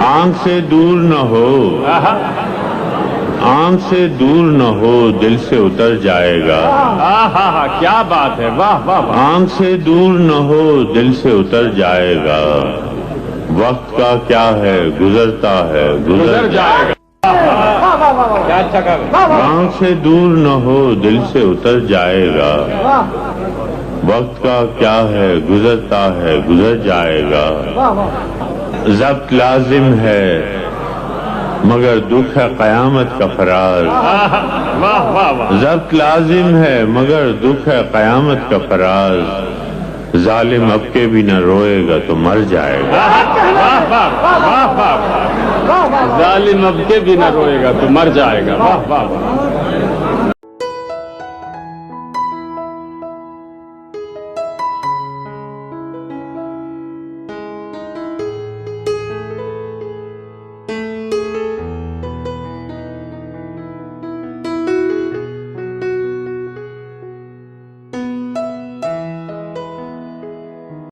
आंख से दूर न हो, आंख से दूर न हो, दिल से उतर जाएगा। क्या बात है, वाह वाह वाह। आंख से दूर न हो, दिल से उतर जाएगा। वक्त का क्या है, गुजरता है, गुजर जाएगा। क्या अच्छा कर। आंख से दूर न हो, दिल से उतर जाएगा। वक्त का क्या है, गुजरता है, गुजर जाएगा। ज़ब्त लाजिम है मगर दुख है क़यामत का फराज। वाह वाह वाह। ज़ब्त लाजिम है मगर दुख है क़यामत का फराज। जालिम अब के भी न रोएगा तो मर जाएगा। वाह वाह वाह वाह। जालिम अब के भी न रोएगा तो मर जाएगा। वाह वाह वाह।